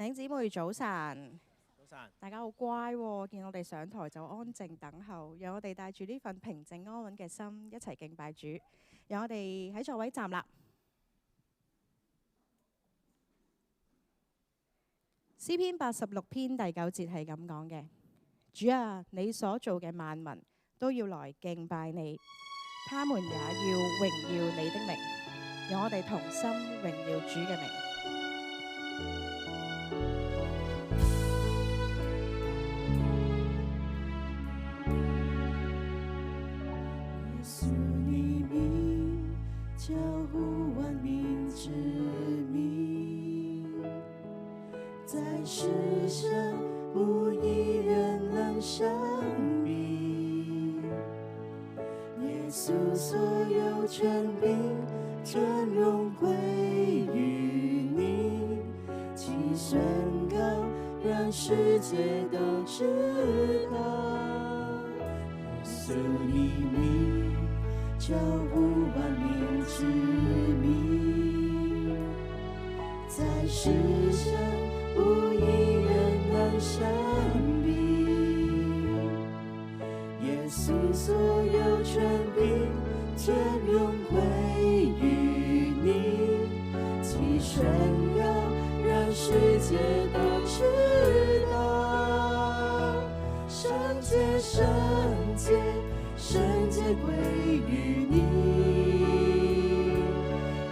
弟兄姊妹早晨，早晨，大家好乖喎，見我哋上台就安靜等候，讓我哋帶住呢份平靜安穩嘅心一齊敬拜主。讓我哋喺座位站立。詩篇86篇第9節係咁講嘅：主啊，你所做嘅萬民都要來敬拜你，他們也要榮耀你的名。讓我哋同心榮耀主嘅名。耶穌你名，交呼萬民之名，在世上無一人能相比。耶穌所有權柄尊榮歸於你，其宣告讓世界都知道。耶穌你名，交呼萬民之名，在世上無一人能相比。耶穌所有權柄尊榮歸於你，其宣告讓世界都知道。聖潔聖潔聖潔歸於你，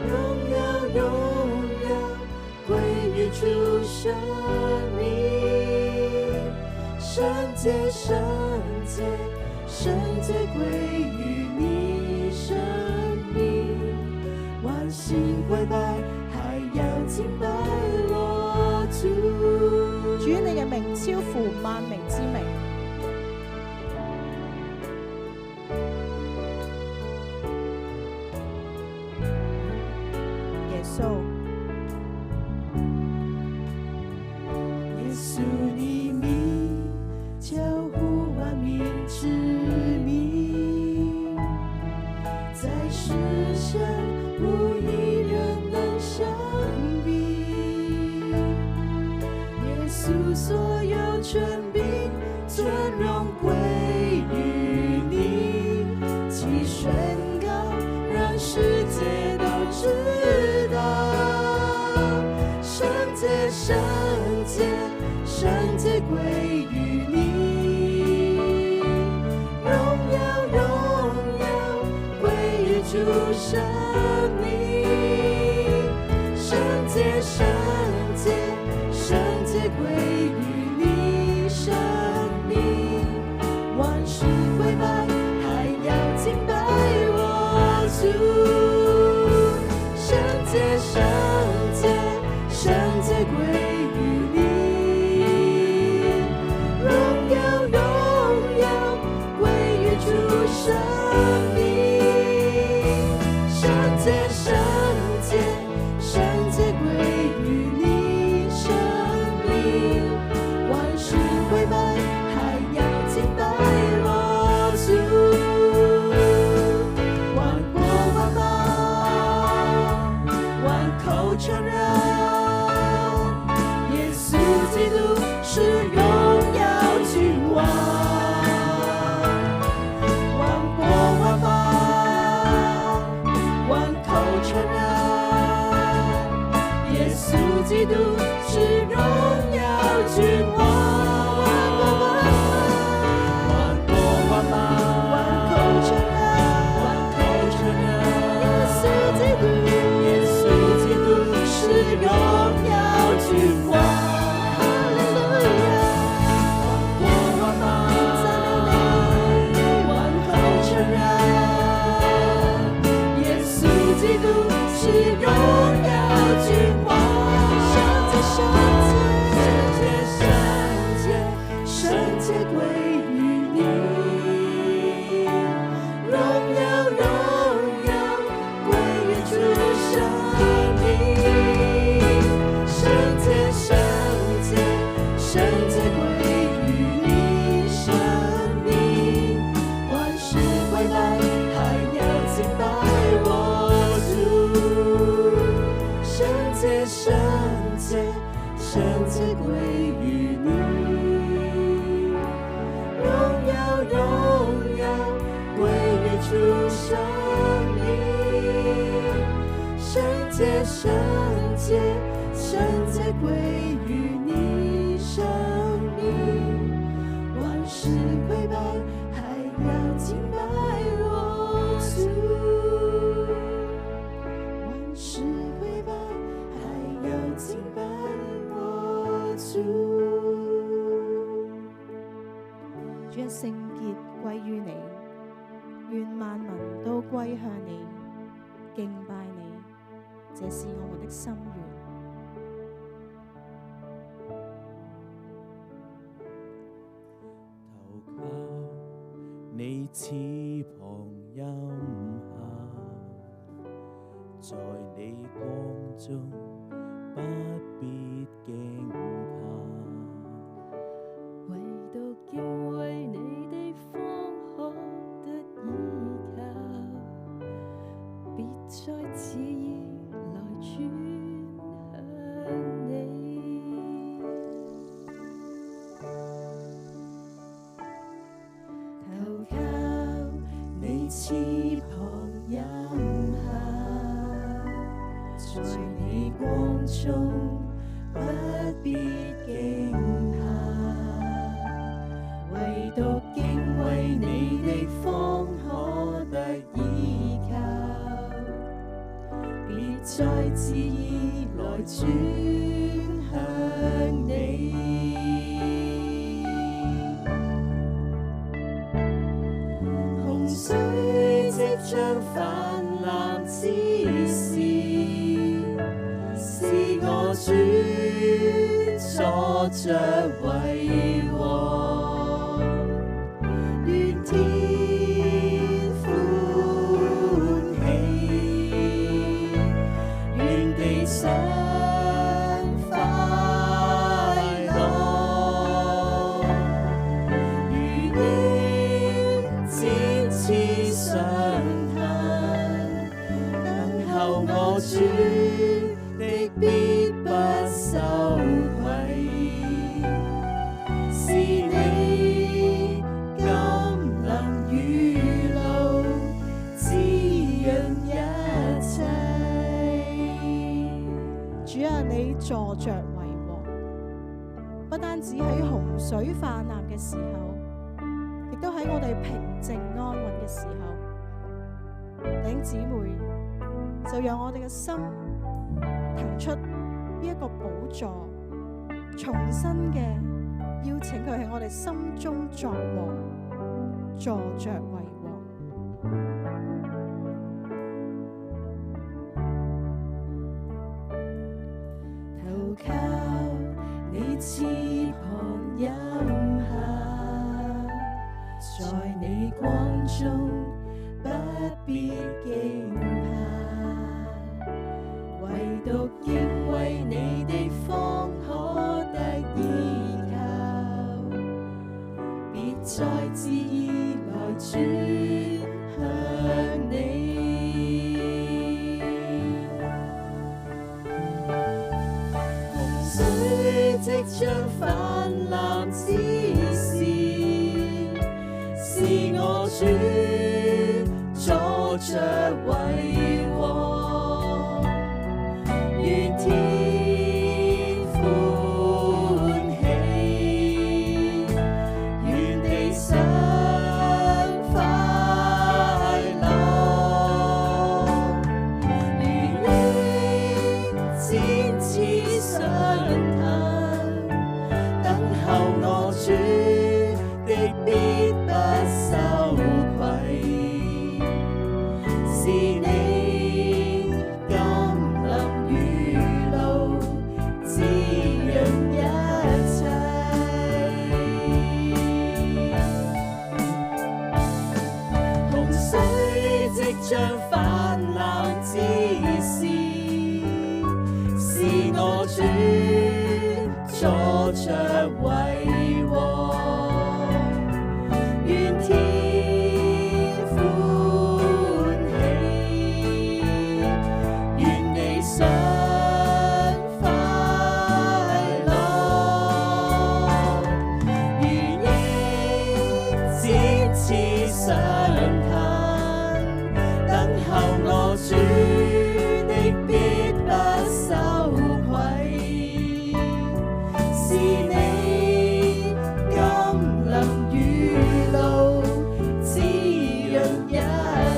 榮耀榮耀歸於主聖名。聖潔聖潔聖潔歸於你生命，萬心跪拜，還要敬拜我主。主，你嘅名超乎萬名之名。耶穌，耶穌你名，交呼萬民之名，在世上無一人能相比。耶穌所有權柄尊榮歸於你，其宣告讓世界都知道。聖潔聖潔聖潔歸於你，榮耀榮耀歸於主聖名。聖潔聖潔聖潔歸於你生命，萬事跪拜，還要敬拜我主。聖潔聖潔聖潔歸於你，榮耀榮耀歸於主聖名。聖潔聖潔聖潔歸於你生命，萬事跪拜，還要敬拜我主。潔歸於你，榮耀歸於主聖名，聖潔歸於你生命，萬事跪拜，還要敬拜我主，萬事跪拜，還要敬拜我主。主啊，聖潔歸於你，願萬民都歸向你，敬拜你，這是我們的心願。投靠你翅膀蔭下，在你光中不必驚怕，唯獨敬畏你的方可得依靠，別再自意來轉向你。投靠你翅膀蔭下，在你光中不必驚怕，唯獨敬畏你的方可得依靠，別再自意來轉向你。洪水即將泛濫之時，是我主坐着為王，願天歡喜，願地上快樂，如鷹展翅上騰，等候我主的必不羞愧，是你甘霖雨露滋潤一切。主啊，你坐着為王，不單止喺洪水泛濫嘅時候，亦都喺我哋平靜安穩嘅時候，弟兄姊妹就讓我哋嘅心騰出呢一個寶座，重新嘅邀請佢喺我哋心中作王，坐着為王。投靠你翅膀蔭下，在你光中不必驚怕，唯獨敬畏你的方可得依靠，別再自意來轉向你。水即將泛濫之時，是我主坐着為王，願天歡喜，願地上快樂，如鷹展翅上騰，等候我主的必不羞愧，是你甘霖雨露滋潤一切。洪水即將泛濫之時，是我主坐着為王，願天歡喜，願地上快樂，切相近，等候我主的必不羞愧，是你甘霖雨露滋潤一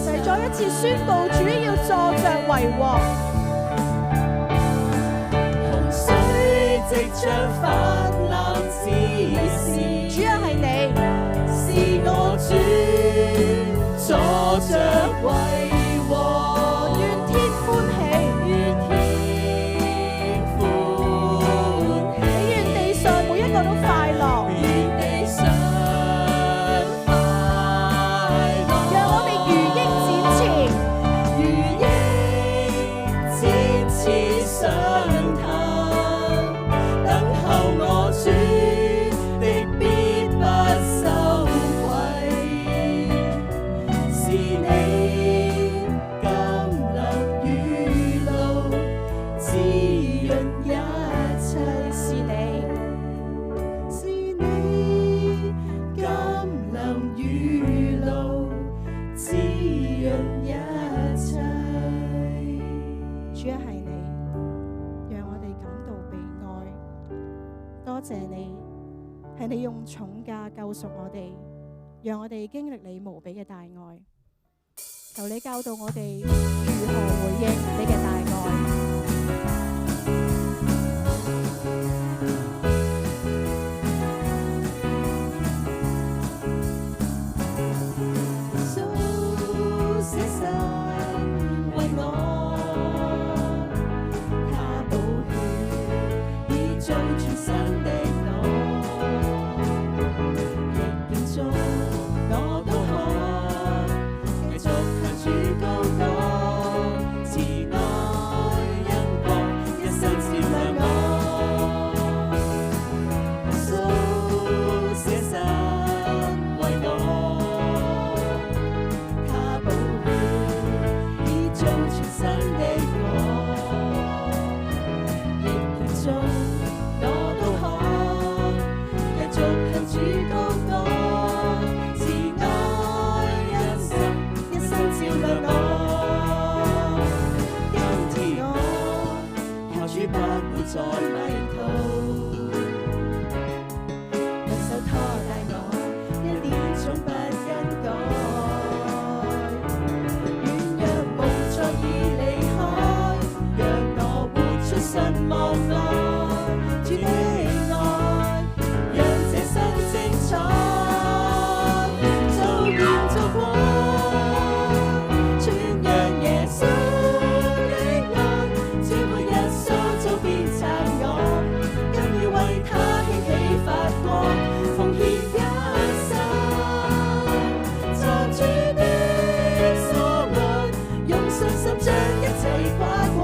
切。再一次宣佈，主要坐着為王。洪水即將泛濫之時，主啊，係你，是我主坐着為王，願天歡喜，願天歡喜，你願地上每一個都快樂。願地上快樂，讓我哋如鷹展翅，如鷹展翅上騰，等候我主的必不羞愧，是你甘霖雨露滋潤一切，是你，是你甘霖雨露滋潤一切。主啊，係你，讓我哋感到被愛。多謝你，係你用重價救贖我哋，讓我哋經歷你無比嘅大愛。求你教導我哋如何回應你嘅大愛。捨身為我，他寶血已做全新的我，逆境中我都可繼續向主高歌，慈愛恩光一生照亮我。耶穌捨身為我，他寶血已做全新的我，逆境中我都可繼續向主高歌，慈愛恩神一生照亮我。今天我靠主不會再迷途，兩手拖帶我，一點總不更改。軟弱無再已離開，讓我活出神望愛，主的愛，讓這生精彩，做鹽做光，傳揚耶穌的愛，只每日塑造變殘我，更要為他興起發光，奉獻一生，作主的所愛，用信心將一切跨過，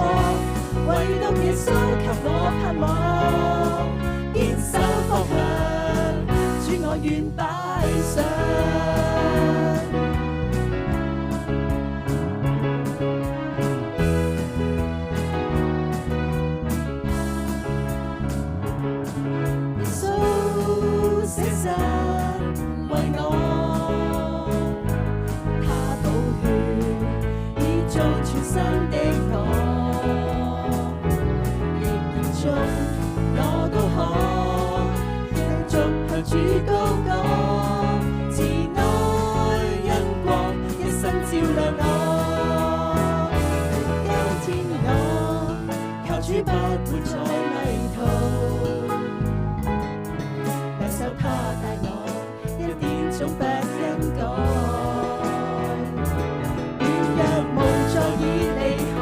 唯獨耶穌給我盼望，堅守方向，主我願擺上。耶穌捨身為我，他寶血已做全新的我，逆境中我都可繼續向主高歌，慈愛恩光一生照亮我。今天我靠主不會再迷途，兩手他帶我，一點總不更改。軟弱無再已離開，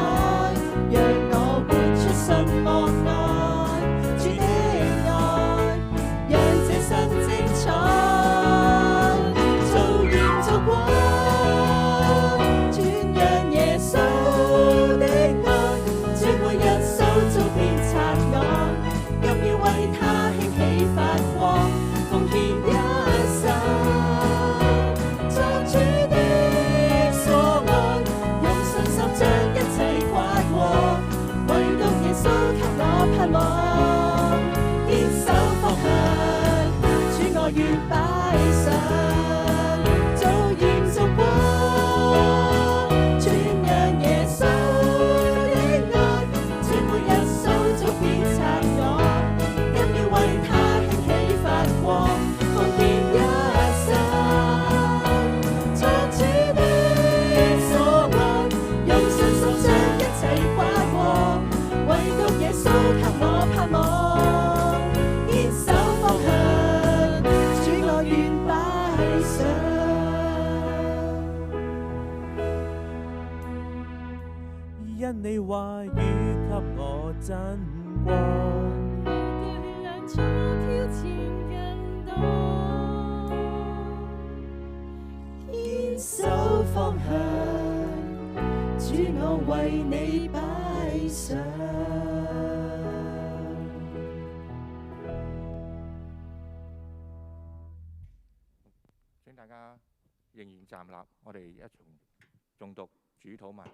因你話語給我真光。你的力量比挑戰更多，堅守方向，主我為你擺上。請大家仍然站立，我哋一同誦讀主禱文。